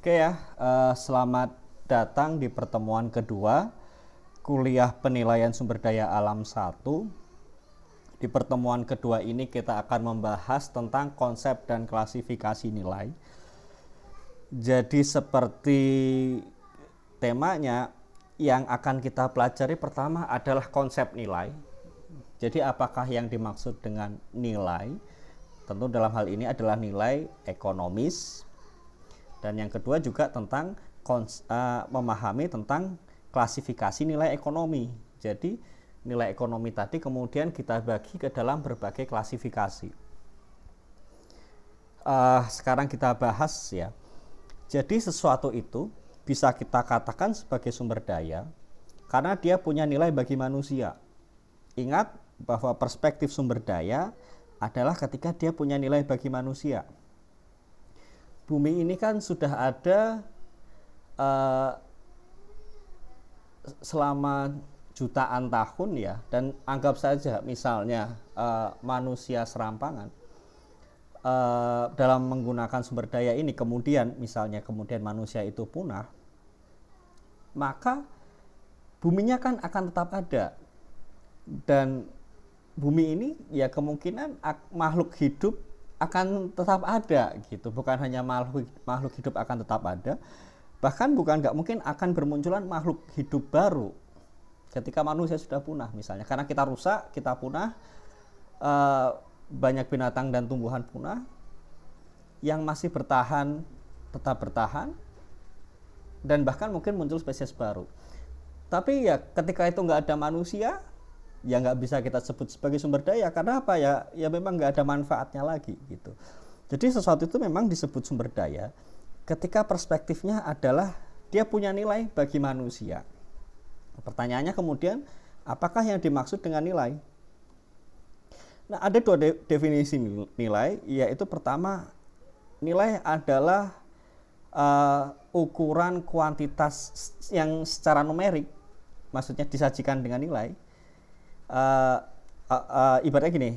Oke ya, selamat datang di pertemuan kedua kuliah penilaian sumber daya alam 1. Di pertemuan kedua ini kita akan membahas tentang konsep dan klasifikasi nilai. Jadi seperti temanya, yang akan kita pelajari pertama adalah konsep nilai. Jadi apakah yang dimaksud dengan nilai? Tentu dalam hal ini adalah nilai ekonomis. Dan yang kedua juga tentang memahami tentang klasifikasi nilai ekonomi. Jadi nilai ekonomi tadi kemudian kita bagi ke dalam berbagai klasifikasi. Sekarang kita bahas ya. Jadi sesuatu itu bisa kita katakan sebagai sumber daya karena dia punya nilai bagi manusia. Ingat bahwa perspektif sumber daya adalah ketika dia punya nilai bagi manusia. Bumi ini kan sudah ada selama jutaan tahun ya, dan anggap saja misalnya manusia serampangan dalam menggunakan sumber daya ini, kemudian manusia itu punah, maka buminya kan akan tetap ada, dan bumi ini ya kemungkinan makhluk hidup akan tetap ada gitu. Bukan hanya makhluk hidup akan tetap ada, bahkan nggak mungkin akan bermunculan makhluk hidup baru ketika manusia sudah punah misalnya, karena kita rusak, kita punah, banyak binatang dan tumbuhan punah. Yang masih bertahan tetap bertahan, dan bahkan mungkin muncul spesies baru. Tapi ya ketika itu nggak ada manusia, ya nggak bisa kita sebut sebagai sumber daya. Karena apa ya? Ya memang nggak ada manfaatnya lagi gitu. Jadi sesuatu itu memang disebut sumber daya ketika perspektifnya adalah dia punya nilai bagi manusia. Pertanyaannya kemudian, apakah yang dimaksud dengan nilai? Nah, ada dua definisi nilai, yaitu pertama, nilai adalah ukuran kuantitas yang secara numerik, maksudnya disajikan dengan nilai. Ibaratnya gini,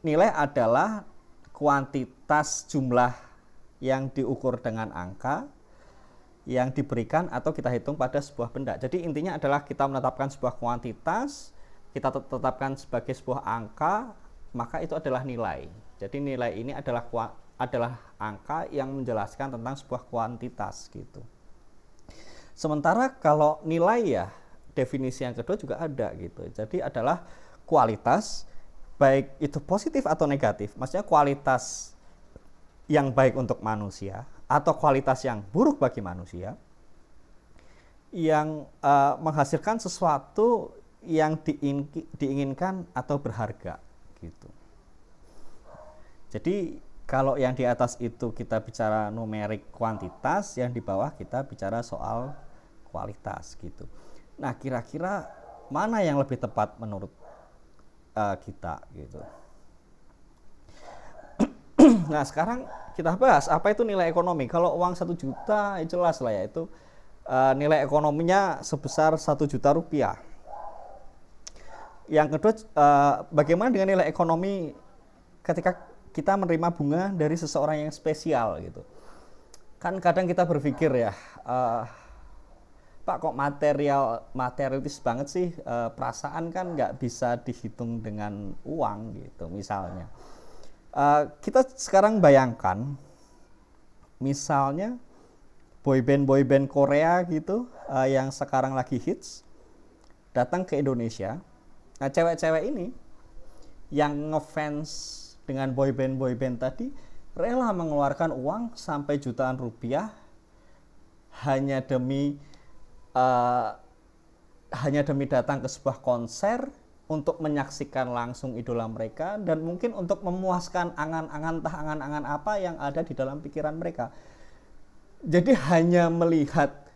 nilai adalah kuantitas jumlah yang diukur dengan angka yang diberikan atau kita hitung pada sebuah benda. Jadi intinya adalah kita menetapkan sebuah kuantitas, kita tetapkan sebagai sebuah angka, maka itu adalah nilai. Jadi nilai ini adalah angka yang menjelaskan tentang sebuah kuantitas gitu. Sementara kalau nilai ya, definisi yang kedua juga ada gitu. Jadi adalah kualitas, baik itu positif atau negatif. Maksudnya kualitas yang baik untuk manusia atau kualitas yang buruk bagi manusia, yang menghasilkan sesuatu yang diinginkan atau berharga gitu. Jadi kalau yang di atas itu kita bicara numerik kuantitas, yang di bawah kita bicara soal kualitas gitu. Nah, kira-kira mana yang lebih tepat menurut kita gitu. Nah, sekarang kita bahas apa itu nilai ekonomi. Kalau uang 1 juta ya jelas lah ya, itu nilai ekonominya sebesar 1 juta rupiah. Yang kedua, bagaimana dengan nilai ekonomi ketika kita menerima bunga dari seseorang yang spesial gitu. Kan kadang kita berpikir ya, Pak kok materialis banget sih, perasaan kan nggak bisa dihitung dengan uang gitu misalnya. Kita sekarang bayangkan misalnya boyband Korea gitu, yang sekarang lagi hits datang ke Indonesia. Nah, cewek-cewek ini yang ngefans dengan boyband tadi rela mengeluarkan uang sampai jutaan rupiah hanya demi datang ke sebuah konser untuk menyaksikan langsung idola mereka, dan mungkin untuk memuaskan angan-angan apa yang ada di dalam pikiran mereka. Jadi hanya melihat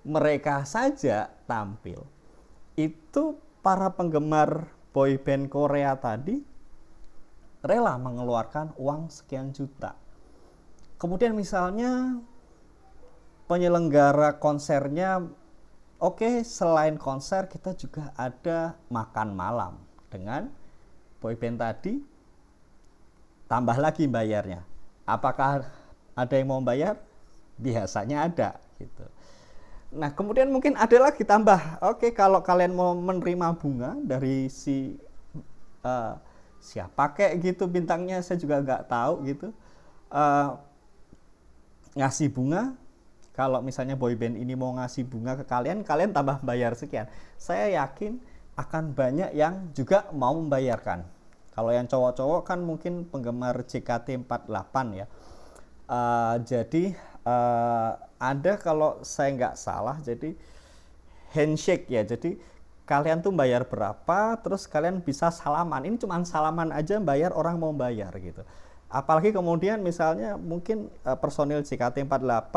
mereka saja tampil, itu para penggemar boyband Korea tadi rela mengeluarkan uang sekian juta. Kemudian misalnya penyelenggara konsernya, oke, selain konser kita juga ada makan malam dengan boyband tadi, tambah lagi bayarnya. Apakah ada yang mau bayar? biasanya ada gitu. Nah, kemudian mungkin ada lagi tambah, oke, kalau kalian mau menerima bunga dari si uh, siapa kayak gitu bintangnya, saya juga nggak tahu gitu, uh, ngasih bunga. Kalau misalnya boyband ini mau ngasih bunga ke kalian, kalian tambah bayar sekian. Saya yakin akan banyak yang juga mau membayarkan. Kalau yang cowok-cowok kan mungkin penggemar JKT48 ya. Jadi ada, kalau saya nggak salah, jadi handshake ya. Jadi kalian tuh bayar berapa, terus kalian bisa salaman. Ini cuma salaman aja bayar, orang mau bayar gitu. Apalagi kemudian misalnya mungkin personil JKT48,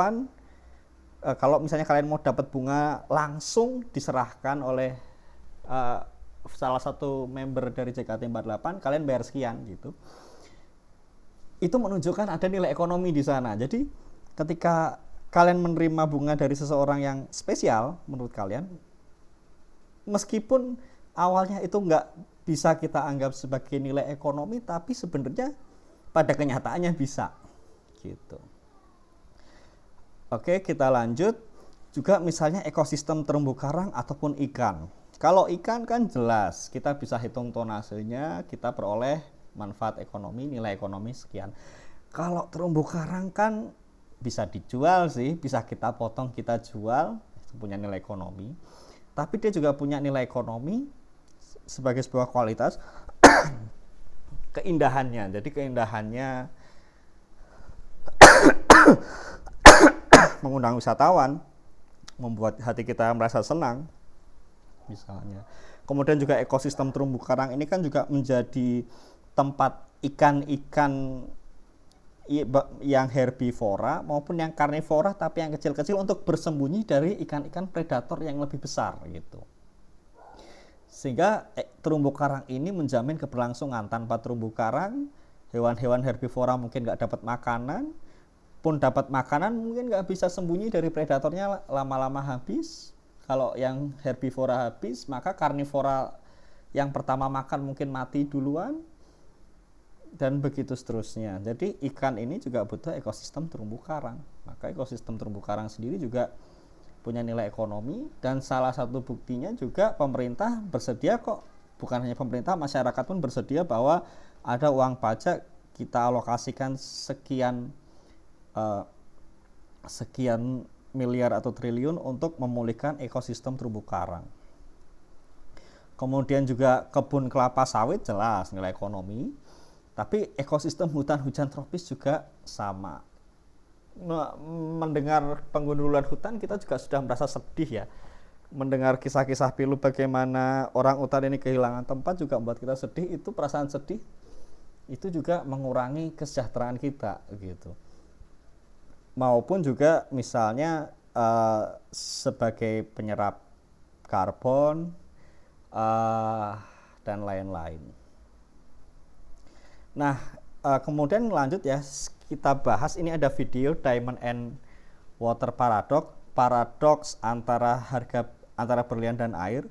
kalau misalnya kalian mau dapat bunga langsung diserahkan oleh uh, salah satu member dari JKT48, kalian bayar sekian gitu. Itu menunjukkan ada nilai ekonomi di sana. Jadi ketika kalian menerima bunga dari seseorang yang spesial menurut kalian, meskipun awalnya itu nggak bisa kita anggap sebagai nilai ekonomi, tapi sebenarnya pada kenyataannya bisa gitu. Oke, kita lanjut. Juga misalnya ekosistem terumbu karang ataupun ikan. Kalau ikan kan jelas, kita bisa hitung tonasenya, kita peroleh manfaat ekonomi, nilai ekonomi sekian. Kalau terumbu karang kan bisa dijual sih, bisa kita potong, kita jual, itu punya nilai ekonomi. Tapi dia juga punya nilai ekonomi sebagai sebuah kualitas keindahannya. Jadi keindahannya mengundang wisatawan, membuat hati kita merasa senang misalnya. Kemudian juga ekosistem terumbu karang ini kan juga menjadi tempat ikan-ikan yang herbivora maupun yang karnivora tapi yang kecil-kecil untuk bersembunyi dari ikan-ikan predator yang lebih besar gitu. Sehingga terumbu karang ini menjamin keberlangsungan. Tanpa terumbu karang, hewan-hewan herbivora mungkin nggak dapat makanan, pun dapat makanan mungkin nggak bisa sembunyi dari predatornya, lama-lama habis. Kalau yang herbivora habis, maka karnivora yang pertama makan mungkin mati duluan, dan begitu seterusnya. Jadi ikan ini juga butuh ekosistem terumbu karang. Maka ekosistem terumbu karang sendiri juga punya nilai ekonomi, dan salah satu buktinya juga pemerintah bersedia kok. Bukan hanya pemerintah, masyarakat pun bersedia bahwa ada uang pajak, kita alokasikan sekian miliar atau triliun untuk memulihkan ekosistem terumbu karang. Kemudian juga kebun kelapa sawit jelas nilai ekonomi, tapi ekosistem hutan hujan tropis juga sama. Mendengar penggundulan hutan kita juga sudah merasa sedih ya. Mendengar kisah-kisah pilu bagaimana orang hutan ini kehilangan tempat juga membuat kita sedih. Itu perasaan sedih itu juga mengurangi kesejahteraan kita gitu. Maupun juga misalnya sebagai penyerap karbon dan lain-lain. Nah, kemudian lanjut ya, kita bahas, ini ada video Diamond and Water Paradox antara berlian dan air.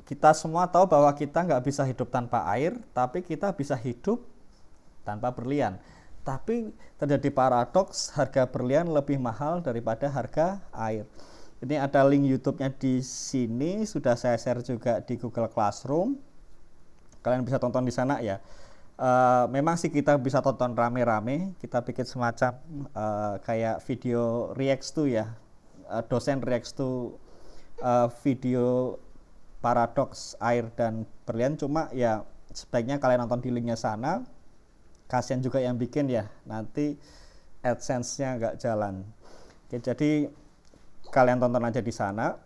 Kita semua tahu bahwa kita nggak bisa hidup tanpa air, tapi kita bisa hidup tanpa berlian. Tapi terjadi paradoks, harga berlian lebih mahal daripada harga air. Ini ada link YouTube-nya di sini, sudah saya share juga di Google Classroom. Kalian bisa tonton di sana ya. Memang sih kita bisa tonton rame-rame, kita bikin semacam kayak video reacts to ya, dosen reacts to video paradoks air dan berlian. Cuma ya sebaiknya kalian nonton di linknya sana. Kasian juga yang bikin ya, nanti AdSense-nya nggak jalan. Oke, jadi kalian tonton aja di sana,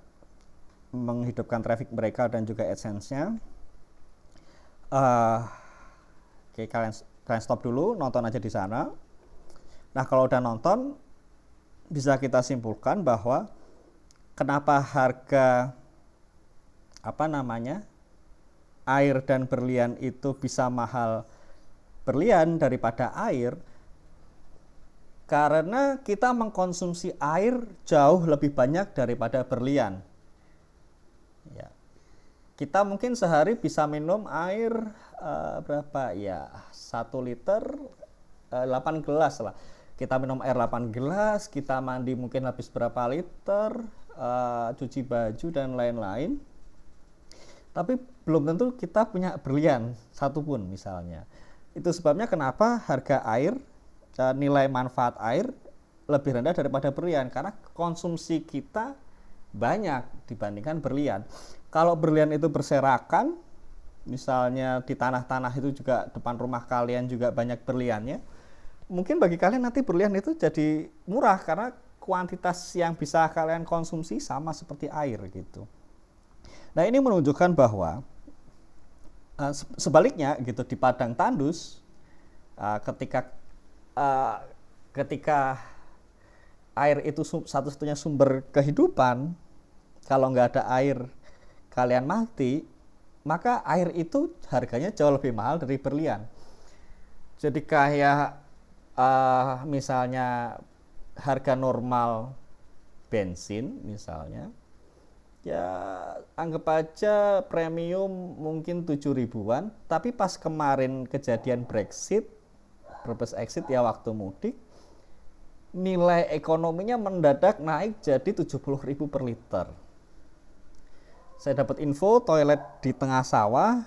menghidupkan traffic mereka dan juga AdSense-nya. Oke, kalian stop dulu, nonton aja di sana. Nah, kalau udah nonton, bisa kita simpulkan bahwa kenapa harga air dan berlian itu bisa mahal berlian daripada air, karena kita mengkonsumsi air jauh lebih banyak daripada berlian ya. Kita mungkin sehari bisa minum air berapa ya, 1 liter 8 gelas lah. Kita minum air 8 gelas, kita mandi mungkin habis berapa liter, cuci baju dan lain-lain. Tapi belum tentu kita punya berlian satupun misalnya. Itu sebabnya kenapa harga air, nilai manfaat air lebih rendah daripada berlian, karena konsumsi kita banyak dibandingkan berlian. Kalau berlian itu berserakan, misalnya di tanah-tanah itu juga depan rumah kalian juga banyak berliannya, mungkin bagi kalian nanti berlian itu jadi murah karena kuantitas yang bisa kalian konsumsi sama seperti air gitu. Nah, ini menunjukkan bahwa sebaliknya gitu di padang tandus, ketika air itu satu-satunya sumber kehidupan, kalau nggak ada air kalian mati, maka air itu harganya jauh lebih mahal dari berlian. Jadi kayak misalnya harga normal bensin misalnya, ya anggap aja premium mungkin 7 ribuan, tapi pas kemarin kejadian Brexit ya waktu mudik, nilai ekonominya mendadak naik jadi 70.000 per liter. Saya dapat info toilet di tengah sawah,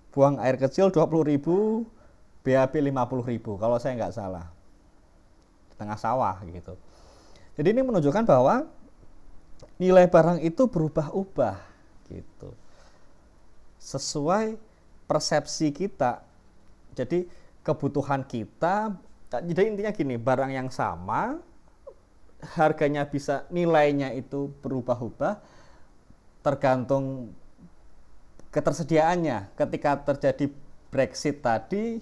buang air kecil 20.000, BAB 50.000 kalau saya nggak salah. Di tengah sawah gitu. Jadi ini menunjukkan bahwa nilai barang itu berubah-ubah gitu. Sesuai persepsi kita. Jadi kebutuhan kita, jadi intinya gini, barang yang sama harganya bisa, nilainya itu berubah-ubah tergantung ketersediaannya. Ketika terjadi Brexit tadi,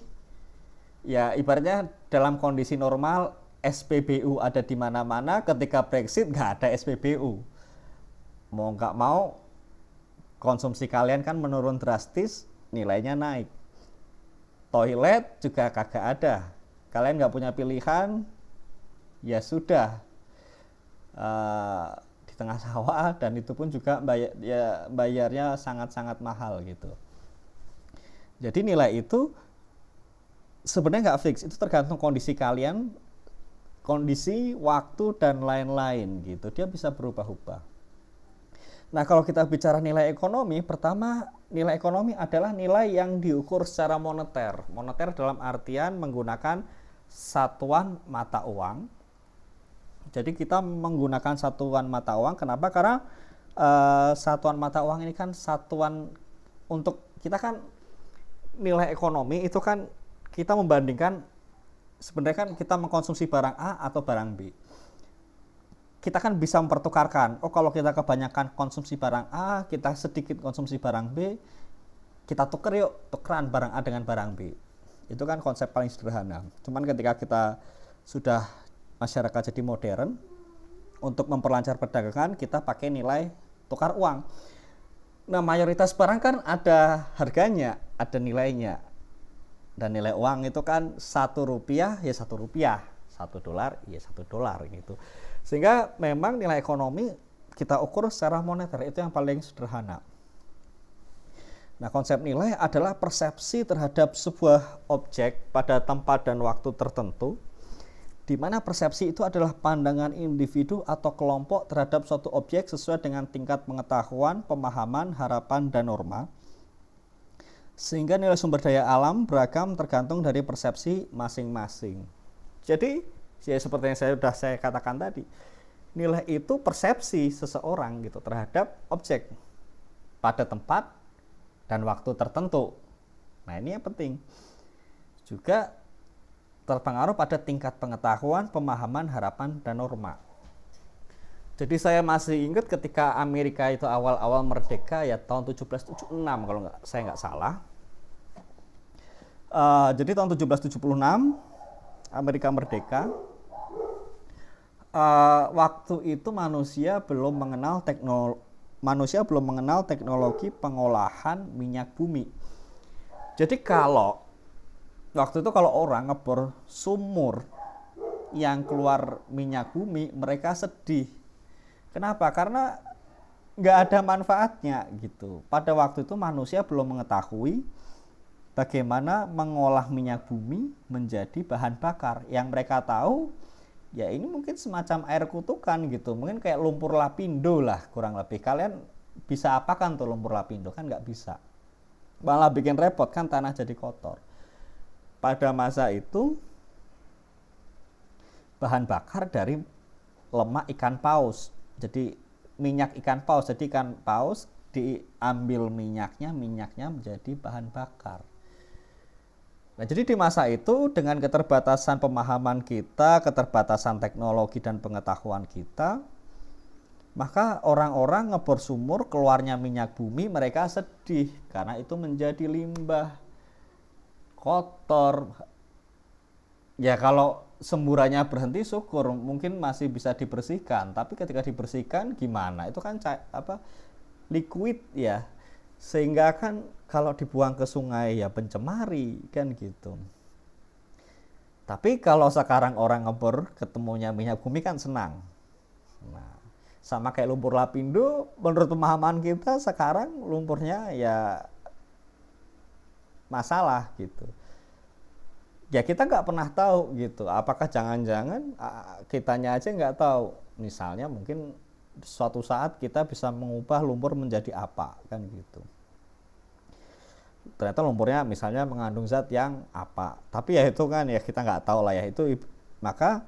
ya ibaratnya dalam kondisi normal SPBU ada di mana-mana, ketika Brexit nggak ada SPBU. Mau nggak mau konsumsi kalian kan menurun drastis, nilainya naik. Toilet juga kagak ada. Kalian nggak punya pilihan, ya sudah. Di tengah sawah, dan itu pun juga bayarnya sangat-sangat mahal gitu. Jadi nilai itu sebenarnya nggak fix, itu tergantung kondisi kalian, kondisi, waktu dan lain-lain gitu. Dia bisa berubah-ubah. Nah, kalau kita bicara nilai ekonomi, pertama nilai ekonomi adalah nilai yang diukur secara moneter. Moneter dalam artian menggunakan satuan mata uang. Jadi kita menggunakan satuan mata uang. Kenapa? Karena satuan mata uang ini kan satuan untuk kita kan, nilai ekonomi itu kan kita membandingkan, sebenarnya kan kita mengkonsumsi barang A atau barang B. Kita kan bisa mempertukarkan. Oh, kalau kita kebanyakan konsumsi barang A, kita sedikit konsumsi barang B, kita tuker yuk, tukeran barang A dengan barang B. Itu kan konsep paling sederhana. Cuman ketika kita sudah masyarakat jadi modern, untuk memperlancar perdagangan kita pakai nilai tukar uang. Nah, mayoritas barang kan ada harganya, ada nilainya. Dan nilai uang itu kan 1 rupiah ya 1 rupiah, 1 dolar ya 1 dolar gitu. Sehingga memang nilai ekonomi kita ukur secara moneter, itu yang paling sederhana. Nah, konsep nilai adalah persepsi terhadap sebuah objek pada tempat dan waktu tertentu, di mana persepsi itu adalah pandangan individu atau kelompok terhadap suatu objek sesuai dengan tingkat pengetahuan, pemahaman, harapan, dan norma. Sehingga nilai sumber daya alam beragam tergantung dari persepsi masing-masing. Jadi, ya seperti yang sudah saya katakan tadi, nilai itu persepsi seseorang gitu terhadap objek pada tempat dan waktu tertentu. Nah, ini yang penting. Juga terpengaruh pada tingkat pengetahuan, pemahaman, harapan, dan norma. Jadi saya masih ingat ketika Amerika itu awal-awal merdeka ya tahun 1776 kalau saya nggak salah. Jadi tahun 1776 Amerika merdeka. Waktu itu manusia belum mengenal teknologi pengolahan minyak bumi. Jadi waktu itu kalau orang ngebor sumur yang keluar minyak bumi, mereka sedih. Kenapa? Karena nggak ada manfaatnya gitu. Pada waktu itu manusia belum mengetahui bagaimana mengolah minyak bumi menjadi bahan bakar. Yang mereka tahu ya ini mungkin semacam air kutukan gitu, mungkin kayak lumpur lapindo lah kurang lebih. Kalian bisa apakan tuh lumpur lapindo? Kan nggak bisa, malah bikin repot kan, tanah jadi kotor. Pada masa itu bahan bakar dari lemak ikan paus, jadi minyak ikan paus. Jadi ikan paus diambil minyaknya menjadi bahan bakar. Nah, jadi di masa itu dengan keterbatasan pemahaman kita, keterbatasan teknologi dan pengetahuan kita, maka orang-orang ngebor sumur, keluarnya minyak bumi, mereka sedih karena itu menjadi limbah, kotor. Ya kalau semburannya berhenti syukur, mungkin masih bisa dibersihkan, tapi ketika dibersihkan gimana? Itu kan liquid ya, sehingga kan kalau dibuang ke sungai ya pencemari kan gitu. Tapi kalau sekarang orang ngebor ketemunya minyak bumi kan senang. Nah, sama kayak lumpur lapindo, menurut pemahaman kita sekarang lumpurnya ya masalah gitu. Ya kita nggak pernah tahu gitu, apakah jangan-jangan kitanya aja nggak tahu. Misalnya mungkin suatu saat kita bisa mengubah lumpur menjadi apa kan gitu. Ternyata lumpurnya misalnya mengandung zat yang apa, tapi ya itu kan ya kita nggak tahu lah ya itu. Maka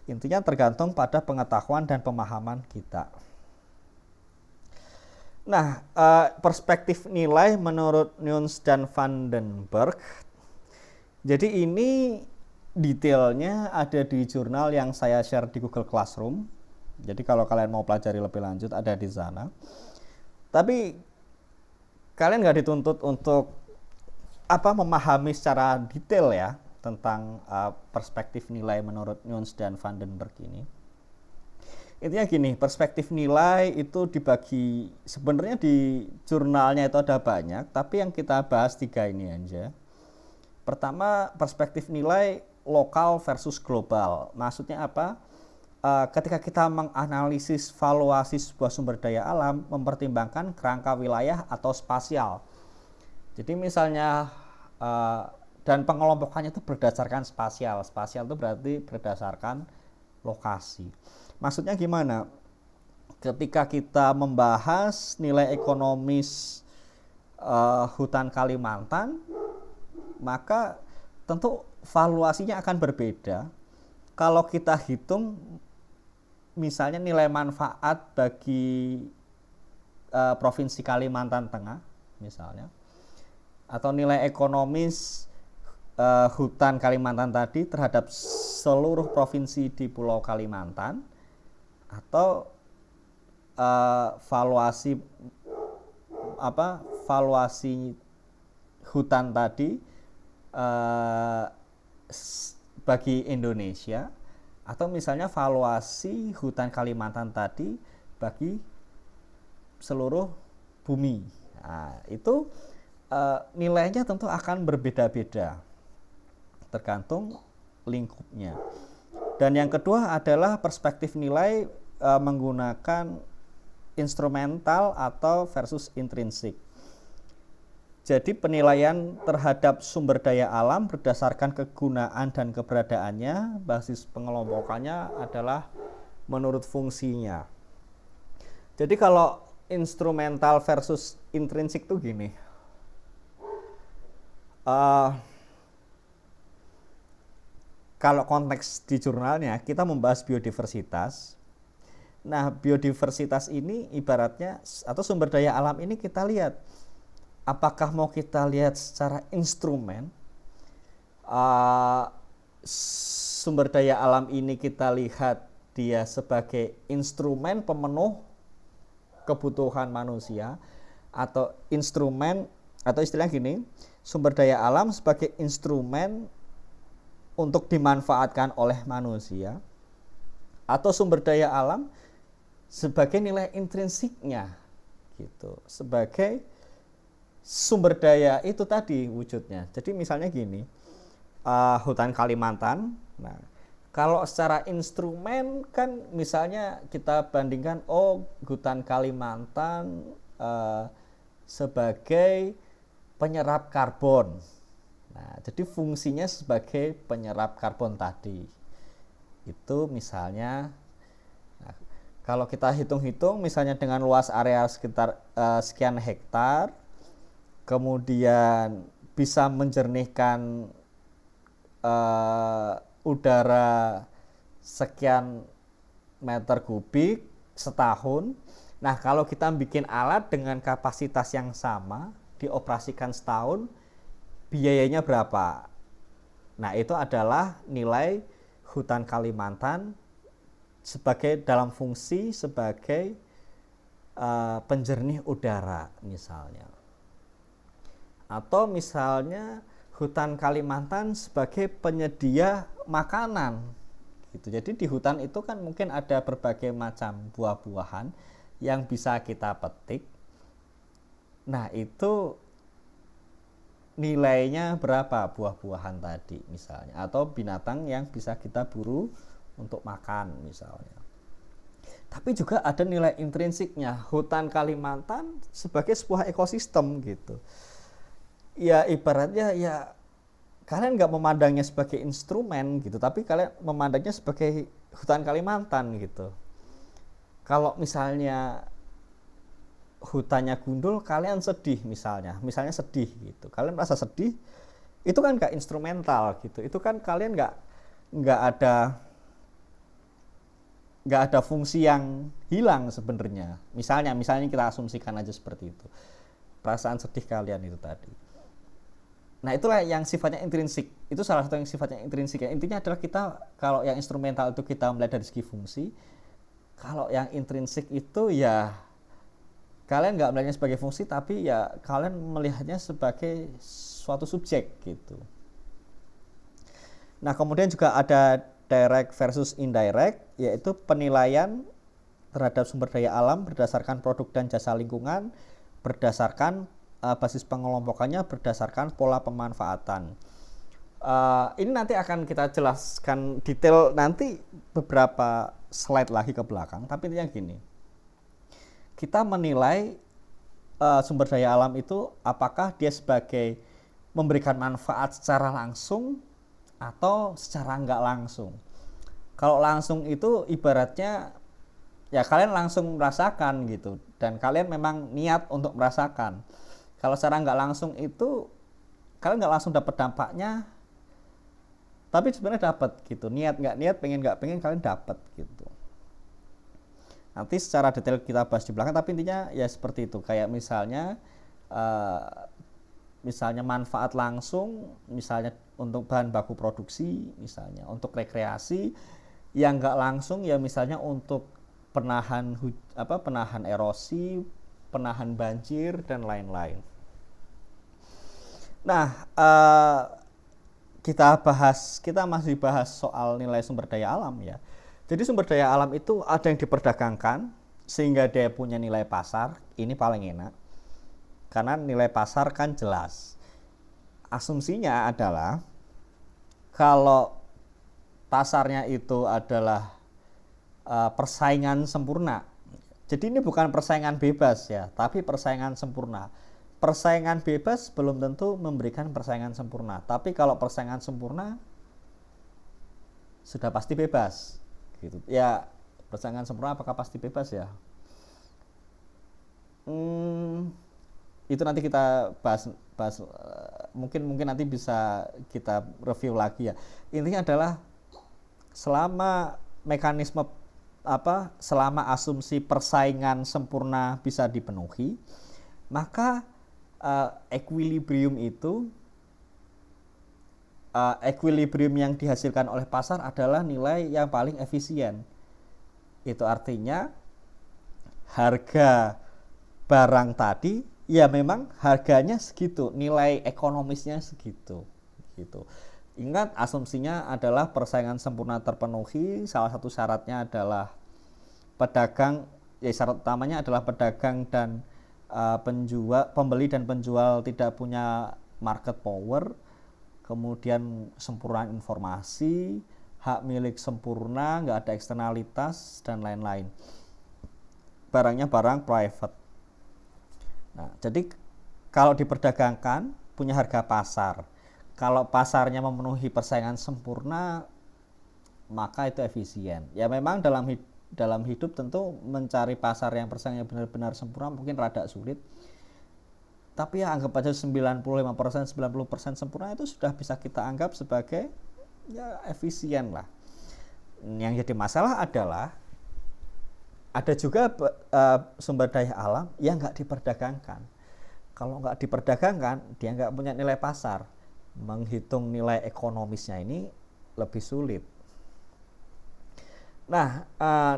intinya tergantung pada pengetahuan dan pemahaman kita. Nah, perspektif nilai menurut Nunes dan Vandenberg, jadi ini detailnya ada di jurnal yang saya share di Google Classroom. Jadi kalau kalian mau pelajari lebih lanjut ada di sana. Tapi kalian nggak dituntut untuk memahami secara detail ya tentang perspektif nilai menurut Nunes dan Vandenberg ini. Intinya gini, perspektif nilai itu dibagi, sebenarnya di jurnalnya itu ada banyak, tapi yang kita bahas 3 ini aja. Pertama, perspektif nilai lokal versus global. Maksudnya apa? Ketika kita menganalisis valuasi sebuah sumber daya alam, mempertimbangkan kerangka wilayah atau spasial. Jadi misalnya dan pengelompokannya itu berdasarkan spasial. Spasial itu berarti berdasarkan lokasi. Maksudnya gimana? Ketika kita membahas nilai ekonomis hutan Kalimantan, maka tentu valuasinya akan berbeda. Kalau kita hitung misalnya nilai manfaat bagi Provinsi Kalimantan Tengah misalnya, atau nilai ekonomis hutan Kalimantan tadi terhadap seluruh provinsi di Pulau Kalimantan, atau valuasi hutan tadi bagi Indonesia, atau misalnya valuasi hutan Kalimantan tadi bagi seluruh bumi. Nah, itu nilainya tentu akan berbeda-beda tergantung lingkupnya. Dan yang kedua adalah perspektif nilai menggunakan instrumental atau versus intrinsik. Jadi penilaian terhadap sumber daya alam berdasarkan kegunaan dan keberadaannya, basis pengelompokannya adalah menurut fungsinya. Jadi kalau instrumental versus intrinsik tuh gini, kalau konteks di jurnalnya kita membahas biodiversitas. Nah, biodiversitas ini ibaratnya atau sumber daya alam ini kita lihat apakah mau kita lihat secara instrumen, sumber daya alam ini kita lihat dia sebagai instrumen pemenuh kebutuhan manusia, atau instrumen, atau istilahnya gini, sumber daya alam sebagai instrumen untuk dimanfaatkan oleh manusia, atau sumber daya alam sebagai nilai intrinsiknya gitu, sebagai sumber daya itu tadi wujudnya. Jadi misalnya gini, hutan Kalimantan, nah kalau secara instrumen kan misalnya kita bandingkan, hutan Kalimantan sebagai penyerap karbon Jadi fungsinya sebagai penyerap karbon tadi. Itu misalnya, nah, kalau kita hitung-hitung misalnya dengan luas area sekitar sekian hektar, kemudian bisa menjernihkan udara sekian meter kubik setahun. Nah, kalau kita bikin alat dengan kapasitas yang sama, dioperasikan setahun, biayanya berapa? Nah, itu adalah nilai hutan Kalimantan sebagai dalam fungsi sebagai penjernih udara misalnya. Atau misalnya hutan Kalimantan sebagai penyedia makanan gitu. Jadi di hutan itu kan mungkin ada berbagai macam buah-buahan yang bisa kita petik. Nah, itu nilainya berapa buah-buahan tadi misalnya, atau binatang yang bisa kita buru untuk makan misalnya. Tapi juga ada nilai intrinsiknya, hutan Kalimantan sebagai sebuah ekosistem gitu. Ya ibaratnya ya kalian nggak memandangnya sebagai instrumen gitu, tapi kalian memandangnya sebagai hutan Kalimantan gitu. Kalau misalnya hutannya gundul, kalian sedih misalnya sedih gitu, kalian merasa sedih, itu kan nggak instrumental gitu, itu kan kalian nggak ada fungsi yang hilang sebenarnya. Misalnya kita asumsikan aja seperti itu, perasaan sedih kalian itu tadi. Nah, itulah yang sifatnya intrinsik. Itu salah satu yang sifatnya intrinsik ya. Intinya adalah kita, kalau yang instrumental itu kita melihat dari segi fungsi. Kalau yang intrinsik itu ya kalian nggak melihatnya sebagai fungsi, tapi ya kalian melihatnya sebagai suatu subjek gitu. Nah, kemudian juga ada direct versus indirect, yaitu penilaian terhadap sumber daya alam berdasarkan produk dan jasa lingkungan, berdasarkan basis pengelompokannya berdasarkan pola pemanfaatan. Ini nanti akan kita jelaskan detail nanti beberapa slide lagi ke belakang, tapi intinya gini, kita menilai sumber daya alam itu apakah dia sebagai memberikan manfaat secara langsung atau secara enggak langsung. Kalau langsung itu ibaratnya ya kalian langsung merasakan gitu, dan kalian memang niat untuk merasakan. Kalau secara nggak langsung itu kalian nggak langsung dapat dampaknya, tapi sebenarnya dapat gitu. Niat nggak pengen kalian dapat gitu. Nanti secara detail kita bahas di belakang, tapi intinya ya seperti itu. Kayak misalnya manfaat langsung, misalnya untuk bahan baku produksi, misalnya untuk rekreasi. Yang nggak langsung ya misalnya untuk penahan erosi, penahan banjir dan lain-lain. Nah, kita masih bahas soal nilai sumber daya alam ya. Jadi sumber daya alam itu ada yang diperdagangkan sehingga dia punya nilai pasar. Ini paling enak karena nilai pasar kan jelas. Asumsinya adalah kalau pasarnya itu adalah persaingan sempurna. Jadi ini bukan persaingan bebas ya, tapi persaingan sempurna. Persaingan bebas belum tentu memberikan persaingan sempurna, tapi kalau persaingan sempurna sudah pasti bebas gitu. Ya, persaingan sempurna apakah pasti bebas ya? Itu nanti kita bahas mungkin nanti bisa kita review lagi ya. Intinya adalah selama mekanisme selama asumsi persaingan sempurna bisa dipenuhi, maka equilibrium yang dihasilkan oleh pasar adalah nilai yang paling efisien. Itu artinya harga barang tadi ya memang harganya segitu, nilai ekonomisnya segitu gitu. Ingat, asumsinya adalah persaingan sempurna terpenuhi. Salah satu syaratnya adalah syarat utamanya adalah pedagang dan pembeli dan penjual tidak punya market power. Kemudian sempurna informasi, hak milik sempurna, nggak ada eksternalitas dan lain-lain. Barangnya barang private. Nah, jadi kalau diperdagangkan punya harga pasar. Kalau pasarnya memenuhi persaingan sempurna, maka itu efisien. Ya memang dalam hidup tentu mencari pasar yang persaingannya benar-benar sempurna mungkin rada sulit. Tapi ya anggap aja 95%, 90% sempurna itu sudah bisa kita anggap sebagai ya efisien lah. Yang jadi masalah adalah ada juga sumber daya alam yang nggak diperdagangkan. Kalau nggak diperdagangkan, dia nggak punya nilai pasar. Menghitung nilai ekonomisnya ini lebih sulit. Nah,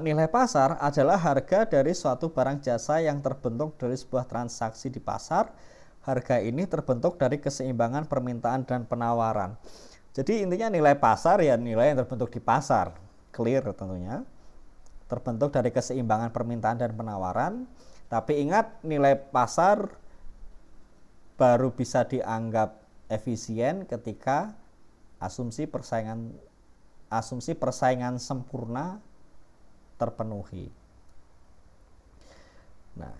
nilai pasar adalah harga dari suatu barang jasa yang terbentuk dari sebuah transaksi di pasar. Harga ini terbentuk dari keseimbangan permintaan dan penawaran. Jadi intinya nilai pasar ya nilai yang terbentuk di pasar. Clear tentunya. Terbentuk dari keseimbangan permintaan dan penawaran. Tapi ingat, nilai pasar baru bisa dianggap efisien ketika asumsi persaingan sempurna terpenuhi. Nah,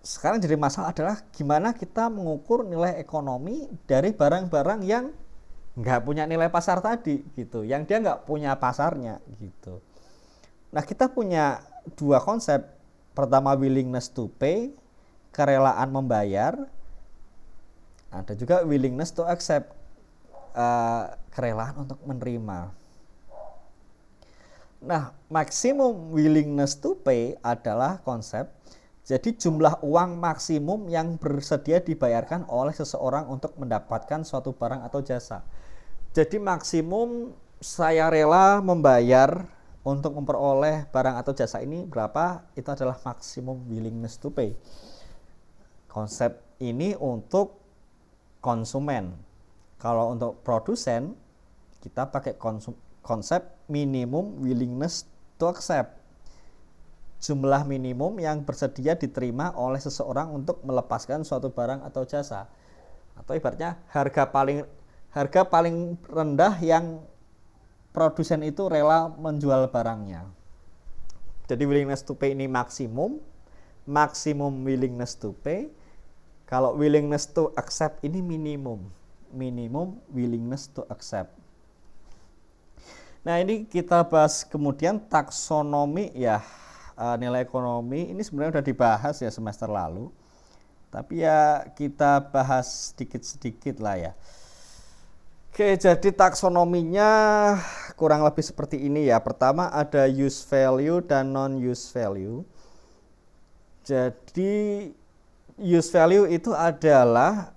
sekarang jadi masalah adalah gimana kita mengukur nilai ekonomi dari barang-barang yang nggak punya nilai pasar tadi gitu, yang dia nggak punya pasarnya gitu. Nah, kita punya dua konsep. Pertama, willingness to pay, kerelaan membayar. Ada juga willingness to accept, kerelaan untuk menerima. Nah, maximum willingness to pay adalah konsep. Jadi jumlah uang maksimum yang bersedia dibayarkan oleh seseorang untuk mendapatkan suatu barang atau jasa. Jadi maksimum saya rela membayar untuk memperoleh barang atau jasa ini berapa, itu adalah maksimum willingness to pay. Konsep ini untuk konsumen. Kalau untuk produsen, kita pakai konsep minimum willingness to accept. Jumlah minimum yang bersedia diterima oleh seseorang untuk melepaskan suatu barang atau jasa. Atau ibaratnya harga paling rendah yang produsen itu rela menjual barangnya. Jadi willingness to pay ini maksimum willingness to pay. Kalau willingness to accept ini minimum willingness to accept. Nah, ini kita bahas kemudian taksonomi ya. Nilai ekonomi ini sebenarnya sudah dibahas ya semester lalu. Tapi ya kita bahas sedikit-sedikit lah ya. Oke, jadi taksonominya kurang lebih seperti ini ya. Pertama ada use value dan non-use value. Jadi use value itu adalah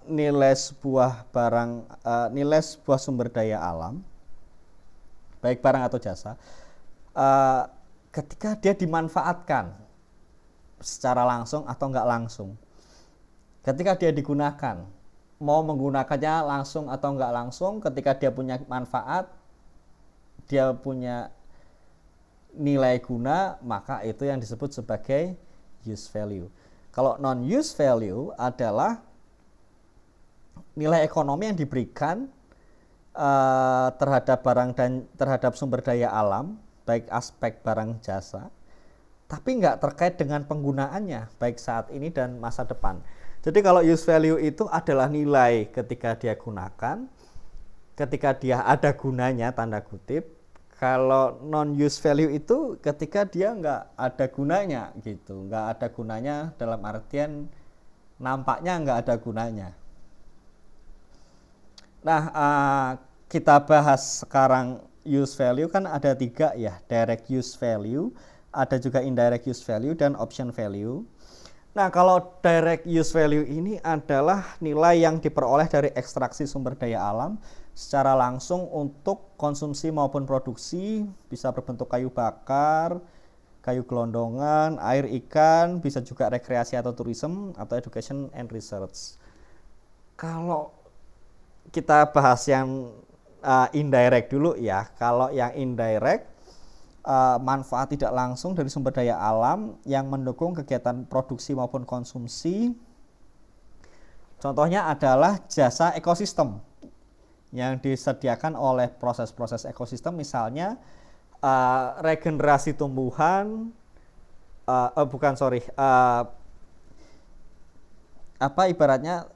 nilai sebuah sumber daya alam, baik barang atau jasa, ketika dia dimanfaatkan secara langsung atau enggak langsung. Ketika dia digunakan, mau menggunakannya langsung atau enggak langsung, ketika dia punya manfaat, dia punya nilai guna, maka itu yang disebut sebagai use value. Kalau non-use value adalah nilai ekonomi yang diberikan terhadap barang dan terhadap sumber daya alam, baik aspek barang jasa, tapi nggak terkait dengan penggunaannya, baik saat ini dan masa depan. Jadi kalau use value itu adalah nilai ketika dia gunakan, ketika dia ada gunanya, tanda kutip. Kalau non-use value itu ketika dia nggak ada gunanya gitu, nggak ada gunanya dalam artian nampaknya nggak ada gunanya. Nah, kita bahas sekarang use value kan ada 3 ya, direct use value, ada juga indirect use value dan option value. Nah, kalau direct use value ini adalah nilai yang diperoleh dari ekstraksi sumber daya alam secara langsung untuk konsumsi maupun produksi, bisa berbentuk kayu bakar, kayu gelondongan, air ikan, bisa juga rekreasi atau tourism atau education and research. Kalau kita bahas yang indirect dulu ya. Kalau yang indirect, manfaat tidak langsung dari sumber daya alam yang mendukung kegiatan produksi maupun konsumsi. Contohnya adalah jasa ekosistem yang disediakan oleh proses-proses ekosistem, misalnya regenerasi tumbuhan, ibaratnya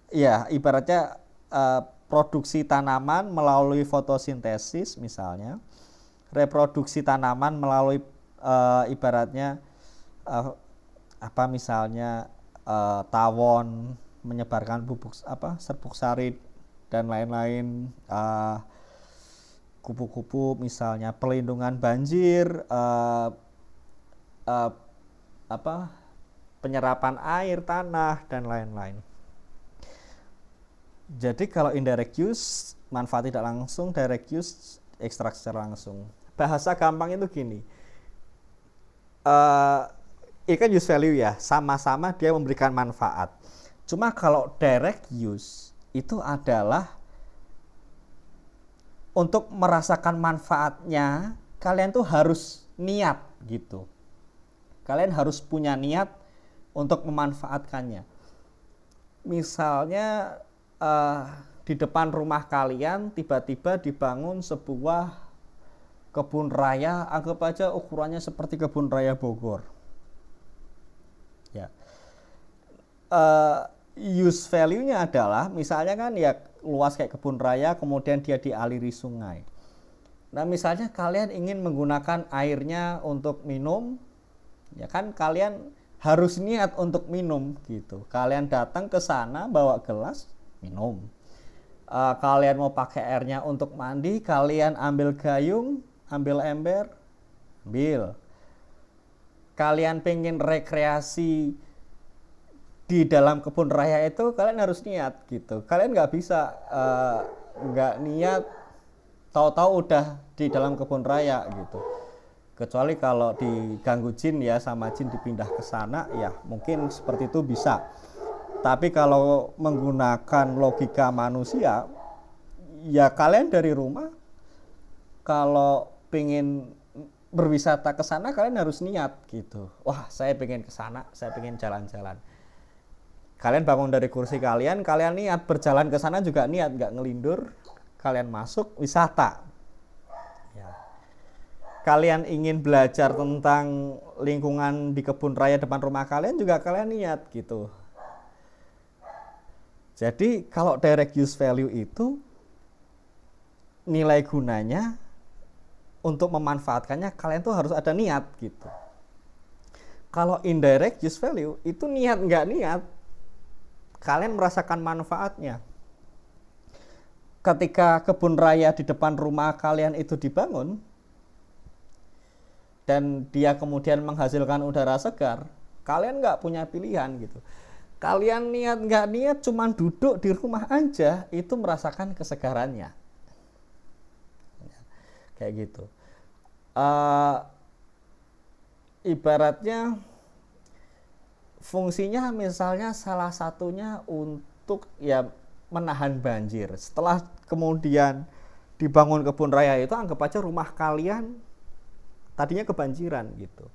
ya ibaratnya produksi tanaman melalui fotosintesis misalnya, reproduksi tanaman melalui ibaratnya eh, apa misalnya tawon menyebarkan bubuk serbuk sari dan lain-lain, kupu-kupu misalnya perlindungan banjir, eh, apa penyerapan air tanah dan lain-lain. Jadi kalau indirect use manfaat tidak langsung, direct use ekstrak secara langsung. Bahasa gampang itu gini, eh ini kan use value ya, sama-sama dia memberikan manfaat. Cuma kalau direct use itu adalah untuk merasakan manfaatnya kalian tuh harus niat gitu. Kalian harus punya niat untuk memanfaatkannya. Misalnya di depan rumah kalian tiba-tiba dibangun sebuah kebun raya, anggap aja ukurannya seperti kebun raya Bogor. Ya, use value-nya adalah misalnya kan ya luas kayak kebun raya, kemudian dia dialiri sungai. Nah misalnya kalian ingin menggunakan airnya untuk minum, ya kan kalian harus niat untuk minum gitu. Kalian datang ke sana bawa gelas minum. Kalian mau pakai airnya untuk mandi, kalian ambil gayung, ambil ember, ambil. Kalian pengen rekreasi di dalam kebun raya itu, kalian harus niat gitu. Kalian nggak bisa nggak niat tahu-tahu udah di dalam kebun raya gitu. Kecuali kalau diganggu jin ya, sama jin dipindah ke sana ya mungkin seperti itu bisa. Tapi kalau menggunakan logika manusia, ya kalian dari rumah kalau pengen berwisata ke sana kalian harus niat gitu. Wah, saya pengen ke sana, saya pengen jalan-jalan. Kalian bangun dari kursi kalian, kalian niat berjalan ke sana juga niat, nggak ngelindur. Kalian masuk wisata. Ya. Kalian ingin belajar tentang lingkungan di kebun raya depan rumah kalian juga kalian niat gitu. Jadi kalau direct use value itu nilai gunanya untuk memanfaatkannya kalian tuh harus ada niat gitu. Kalau indirect use value itu niat nggak niat, kalian merasakan manfaatnya. Ketika kebun raya di depan rumah kalian itu dibangun dan dia kemudian menghasilkan udara segar, kalian nggak punya pilihan gitu. Kalian niat nggak niat cuman duduk di rumah aja itu merasakan kesegarannya. Kayak gitu. Ibaratnya fungsinya misalnya salah satunya untuk ya menahan banjir. Setelah kemudian dibangun kebun raya itu, anggap aja rumah kalian tadinya kebanjiran gitu.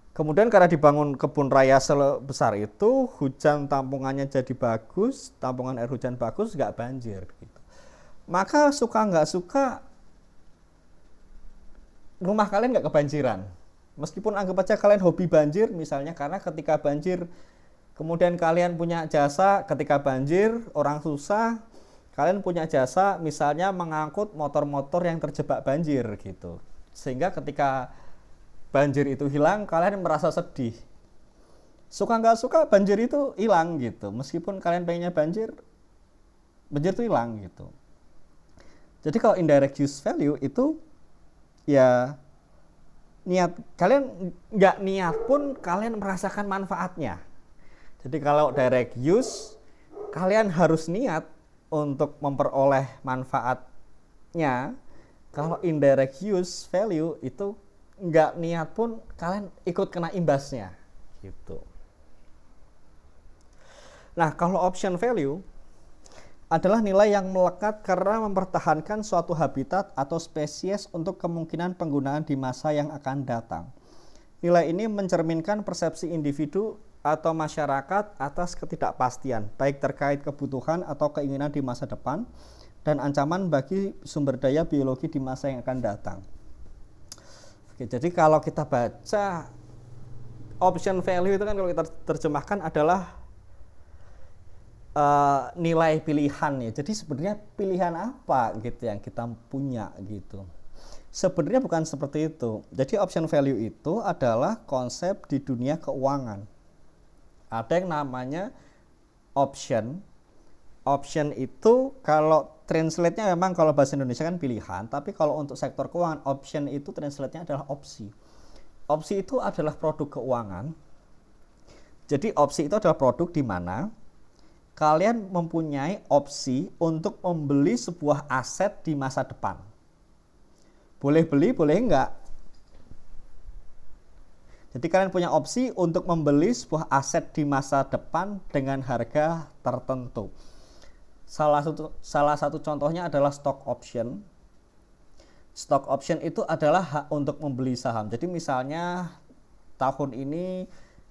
Kemudian karena dibangun kebun raya sebesar itu, hujan tampungannya jadi bagus, tampungan air hujan bagus, nggak banjir gitu. Maka suka nggak suka rumah kalian nggak kebanjiran. Meskipun anggap aja kalian hobi banjir misalnya, karena ketika banjir kemudian kalian punya jasa, ketika banjir orang susah, kalian punya jasa misalnya mengangkut motor-motor yang terjebak banjir gitu. Sehingga ketika banjir itu hilang, kalian merasa sedih. Suka nggak suka banjir itu hilang gitu. Meskipun kalian pengennya banjir itu hilang gitu. Jadi kalau indirect use value itu ya niat kalian nggak niat pun kalian merasakan manfaatnya. Jadi kalau direct use kalian harus niat untuk memperoleh manfaatnya. Kalau indirect use value itu nggak niat pun kalian ikut kena imbasnya gitu. Nah kalau option value adalah nilai yang melekat karena mempertahankan suatu habitat atau spesies untuk kemungkinan penggunaan di masa yang akan datang. Nilai ini mencerminkan persepsi individu atau masyarakat atas ketidakpastian, baik terkait kebutuhan atau keinginan di masa depan dan ancaman bagi sumber daya biologi di masa yang akan datang. Oke, jadi kalau kita baca option value itu kan kalau kita terjemahkan adalah nilai pilihan ya. Jadi sebenarnya pilihan apa gitu yang kita punya gitu. Sebenarnya bukan seperti itu. Jadi option value itu adalah konsep di dunia keuangan. Ada yang namanya option. Option itu kalau translate-nya memang kalau bahasa Indonesia kan pilihan, tapi kalau untuk sektor keuangan option itu translate-nya adalah opsi. Opsi itu adalah produk keuangan. Jadi opsi itu adalah produk di mana kalian mempunyai opsi untuk membeli sebuah aset di masa depan. Boleh beli, boleh enggak. Jadi kalian punya opsi untuk membeli sebuah aset di masa depan dengan harga tertentu. Salah satu contohnya adalah stock option. Stock option itu adalah hak untuk membeli saham. Jadi misalnya tahun ini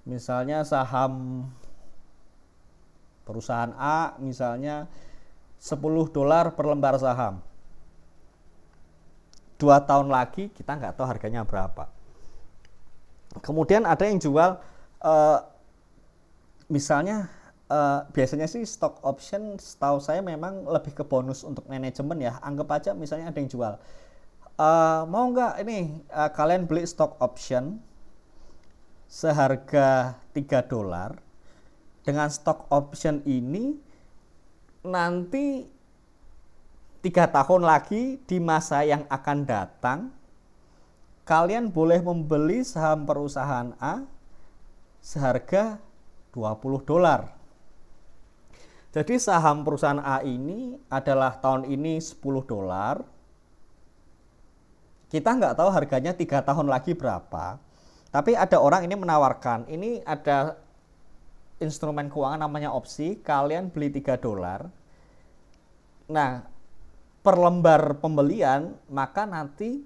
misalnya saham perusahaan A misalnya $10 per lembar saham. 2 tahun lagi kita nggak tahu harganya berapa. Kemudian ada yang jual misalnya biasanya sih stock option setahu saya memang lebih ke bonus untuk manajemen ya. Anggap aja misalnya ada yang jual mau nggak ini kalian beli stock option seharga $3. Dengan stock option ini nanti 3 tahun lagi di masa yang akan datang kalian boleh membeli saham perusahaan A seharga $20. Jadi saham perusahaan A ini adalah tahun ini $10. Kita nggak tahu harganya 3 tahun lagi berapa. Tapi ada orang ini menawarkan, ini ada instrumen keuangan namanya opsi, kalian beli $3. Nah, per lembar pembelian, maka nanti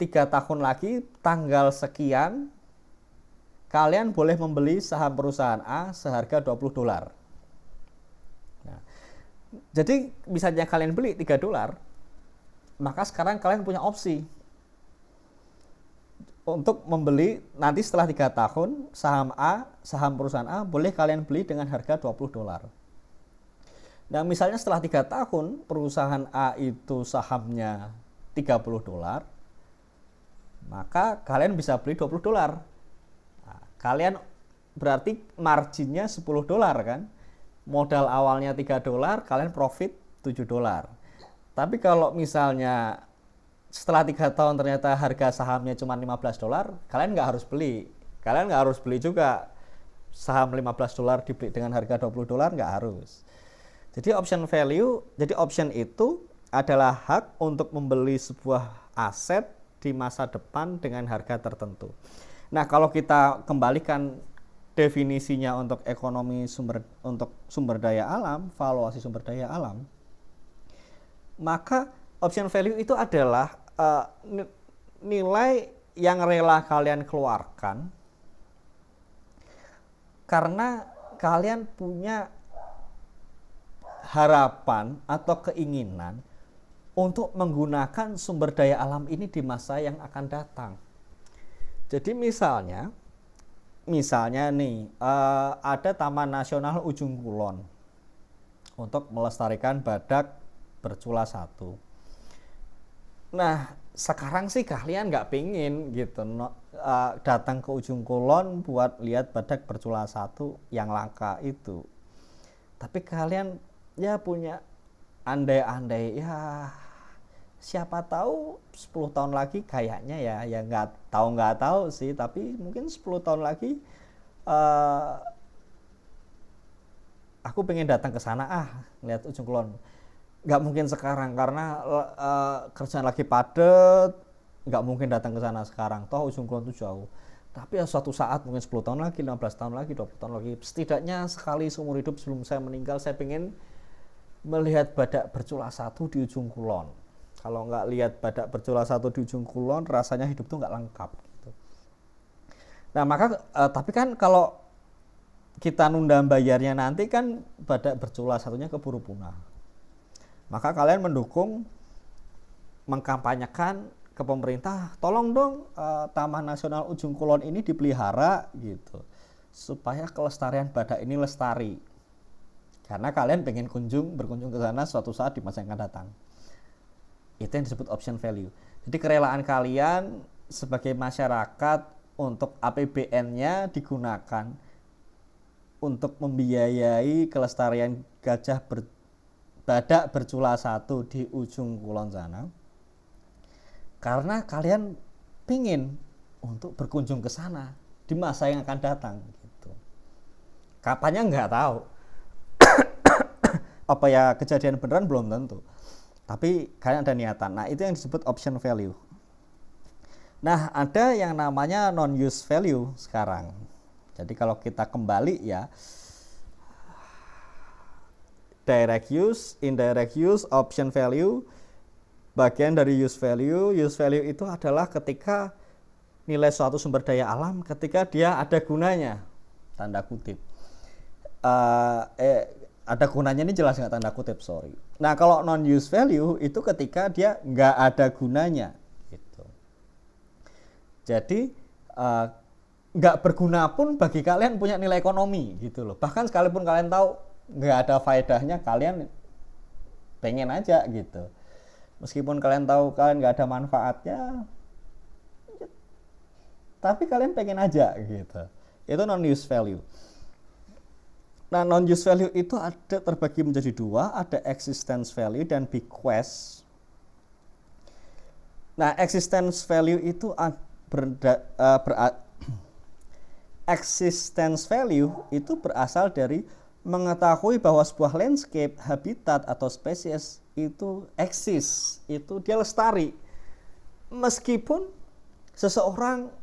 3 tahun lagi tanggal sekian kalian boleh membeli saham perusahaan A seharga $20. Nah, jadi misalnya kalian beli $3, maka sekarang kalian punya opsi untuk membeli nanti setelah 3 tahun saham A, saham perusahaan A boleh kalian beli dengan harga $20. Nah misalnya setelah 3 tahun perusahaan A itu sahamnya $30, maka kalian bisa beli $20. Nah, kalian berarti marginnya $10 kan, modal awalnya $3, kalian profit $7. Tapi kalau misalnya setelah 3 tahun ternyata harga sahamnya cuma $15, kalian nggak harus beli. Kalian nggak harus beli juga. Saham $15 dibeli dengan harga $20 nggak harus. Jadi option value, jadi option itu adalah hak untuk membeli sebuah aset di masa depan dengan harga tertentu. Nah, kalau kita kembalikan definisinya untuk ekonomi untuk sumber daya alam, valuasi sumber daya alam, maka option value itu adalah nilai yang rela kalian keluarkan karena kalian punya harapan atau keinginan untuk menggunakan sumber daya alam ini di masa yang akan datang. Jadi misalnya nih ada Taman Nasional Ujung Kulon untuk melestarikan badak bercula satu. Nah, sekarang sih kalian nggak pengen gitu datang ke Ujung Kulon buat lihat badak bercula satu yang langka itu. Tapi kalian ya punya andai-andai ya siapa tahu 10 tahun lagi kayaknya ya nggak tahu sih, tapi mungkin 10 tahun lagi aku pengen datang ke sana lihat Ujung Kulon. Nggak mungkin sekarang karena kerjaan lagi padat, nggak mungkin datang ke sana sekarang, toh Ujung Kulon itu jauh. Tapi ya suatu saat mungkin 10 tahun lagi, 15 tahun lagi, 20 tahun lagi, setidaknya sekali seumur hidup sebelum saya meninggal saya pengen melihat badak bercula satu di Ujung Kulon. Kalau nggak lihat badak bercula satu di Ujung Kulon rasanya hidup tuh nggak lengkap gitu. Nah maka tapi kan kalau kita nunda bayarnya nanti kan badak bercula satunya keburu punah. Maka kalian mendukung, mengkampanyekan ke pemerintah, tolong dong Taman Nasional Ujung Kulon ini dipelihara gitu, supaya kelestarian badak ini lestari. karena kalian pengen berkunjung ke sana suatu saat di masa yang akan datang. Itu yang disebut option value. Jadi kerelaan kalian sebagai masyarakat untuk APBN-nya digunakan untuk membiayai kelestarian badak bercula satu di ujung kulon sana, karena kalian pingin untuk berkunjung ke sana di masa yang akan datang gitu. Kapannya nggak tahu. Apa ya kejadian beneran belum tentu. Tapi kalian ada niatan. Nah, itu yang disebut option value. Nah, ada yang namanya non-use value sekarang. Jadi kalau kita kembali ya, direct use, indirect use, option value, bagian dari use value. Use value itu adalah ketika nilai suatu sumber daya alam ketika dia ada gunanya, tanda kutip. Ada gunanya ini jelas nggak tanda kutip, sorry. Nah, kalau non-use value itu ketika dia nggak ada gunanya gitu. Jadi nggak berguna pun bagi kalian punya nilai ekonomi gitu loh. Bahkan sekalipun kalian tahu nggak ada faedahnya, kalian pengen aja gitu. Meskipun kalian tahu kalian nggak ada manfaatnya, tapi kalian pengen aja gitu. Itu non-use value. Nah, non-use value itu ada terbagi menjadi dua, ada existence value dan bequest. Nah, existence value itu existence value itu berasal dari mengetahui bahwa sebuah landscape, habitat atau spesies itu eksis, itu dia lestari. Meskipun seseorang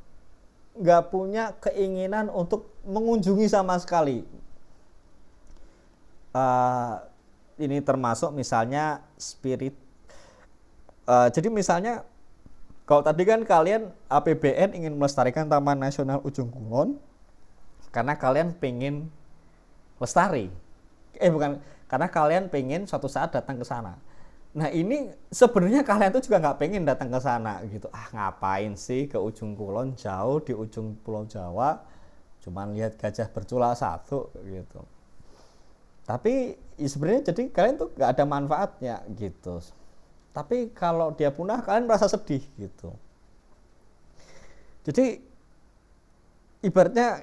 nggak punya keinginan untuk mengunjungi sama sekali. Ini termasuk misalnya spirit. Jadi misalnya kalau tadi kan kalian APBN ingin melestarikan Taman Nasional Ujung Kulon karena kalian pengen lestari. Bukan, karena kalian pengen suatu saat datang ke sana. Nah, ini sebenarnya kalian tuh juga nggak pengen datang ke sana gitu. Ngapain sih ke Ujung Kulon, jauh di ujung Pulau Jawa, cuman lihat gajah bercula satu gitu. Tapi sebenarnya jadi kalian tuh nggak ada manfaatnya gitu. Tapi kalau dia punah kalian merasa sedih gitu. Jadi ibaratnya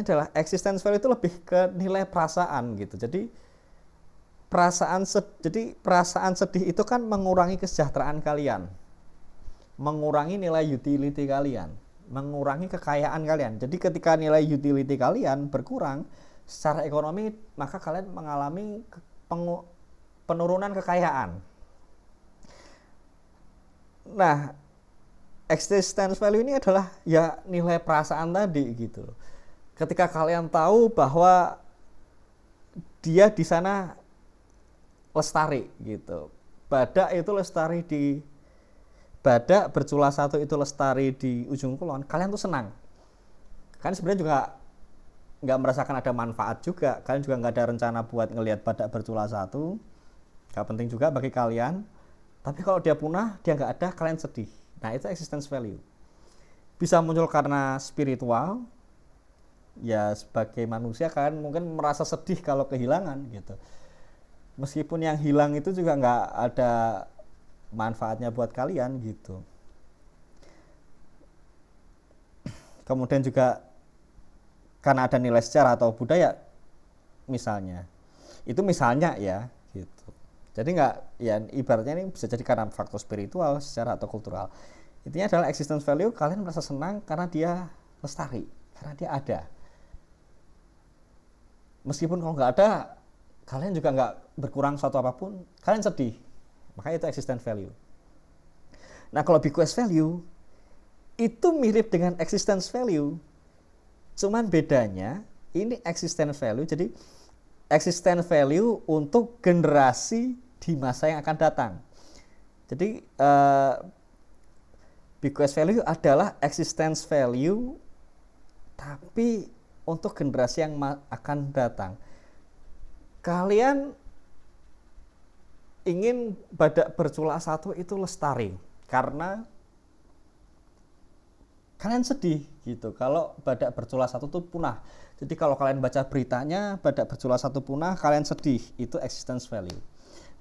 adalah existence value itu lebih ke nilai perasaan gitu. Jadi perasaan sedih itu kan mengurangi kesejahteraan kalian, mengurangi nilai utility kalian, mengurangi kekayaan kalian. Jadi ketika nilai utility kalian berkurang secara ekonomi, maka kalian mengalami penurunan kekayaan. Nah, existence value ini adalah ya nilai perasaan tadi gitu. Ketika kalian tahu bahwa dia di sana lestari gitu. Badak bercula satu itu lestari di ujung kulon, kalian tuh senang. Kan sebenarnya juga nggak merasakan ada manfaat juga, kalian juga nggak ada rencana buat ngelihat badak bercula satu, nggak penting juga bagi kalian. Tapi kalau dia punah, dia nggak ada, kalian sedih. Nah, itu existence value. Bisa muncul karena spiritual, ya sebagai manusia kalian mungkin merasa sedih kalau kehilangan gitu. Meskipun yang hilang itu juga nggak ada manfaatnya buat kalian gitu. Kemudian juga karena ada nilai sejarah atau budaya misalnya, itu misalnya ya gitu. Jadi nggak, ya ibaratnya ini bisa jadi karena faktor spiritual, sejarah atau kultural. Intinya adalah existence value, kalian merasa senang karena dia lestari, karena dia ada. Meskipun kalau nggak ada, kalian juga nggak berkurang suatu apapun, kalian sedih. Makanya itu existence value. Nah, kalau bequest value itu mirip dengan existence value, cuman bedanya ini existence value, jadi existence value untuk generasi di masa yang akan datang. Jadi bequest value adalah existence value tapi untuk generasi yang akan datang. Kalian ingin badak bercula satu itu lestari karena kalian sedih gitu kalau badak bercula satu tuh punah. Jadi kalau kalian baca beritanya badak bercula satu punah, kalian sedih, itu existence value.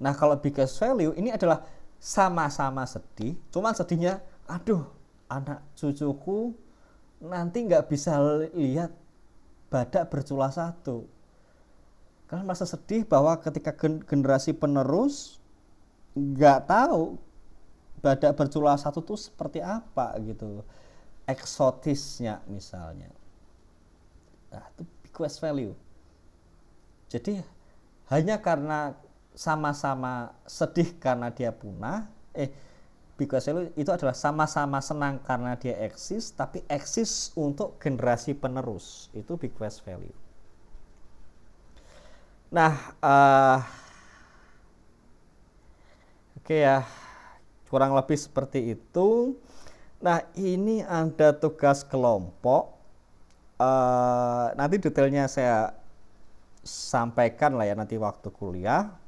Nah kalau biggest value ini adalah sama-sama sedih, cuman sedihnya, aduh anak cucuku nanti nggak bisa lihat badak bercula satu. Kalian merasa sedih bahwa ketika generasi penerus nggak tahu badak bercula satu tuh seperti apa gitu, eksotisnya misalnya. Nah itu bequest value. Jadi hanya karena sama-sama sedih karena dia punah, bequest value itu adalah sama-sama senang karena dia eksis, tapi eksis untuk generasi penerus, itu bequest value. Nah oke ya, kurang lebih seperti itu. Nah ini ada tugas kelompok, nanti detailnya saya sampaikan lah ya nanti waktu kuliah.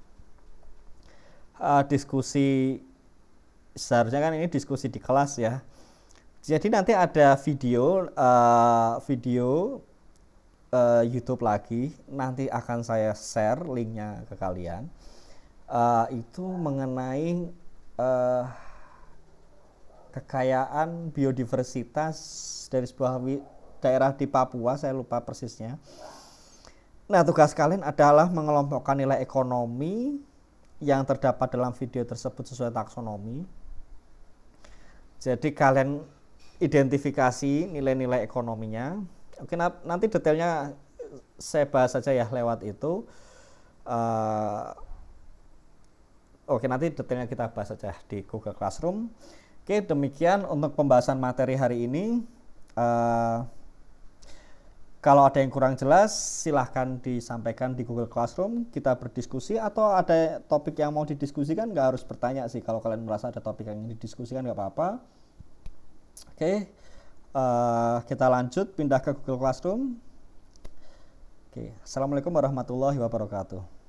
Diskusi seharusnya kan ini diskusi di kelas ya. Jadi nanti ada video YouTube lagi, nanti akan saya share linknya ke kalian. Itu mengenai kekayaan biodiversitas dari sebuah daerah di Papua, saya lupa persisnya. Nah tugas kalian adalah mengelompokkan nilai ekonomi yang terdapat dalam video tersebut sesuai taksonomi. Jadi kalian identifikasi nilai-nilai ekonominya. Oke, nanti detailnya saya bahas saja ya lewat itu. Oke, nanti detailnya kita bahas saja di Google Classroom. Oke, demikian untuk pembahasan materi hari ini. Kalau ada yang kurang jelas, silahkan disampaikan di Google Classroom, kita berdiskusi, atau ada topik yang mau didiskusikan, nggak harus bertanya sih. Kalau kalian merasa ada topik yang ingin didiskusikan, nggak apa-apa. Oke, kita lanjut, pindah ke Google Classroom. Oke, Assalamualaikum warahmatullahi wabarakatuh.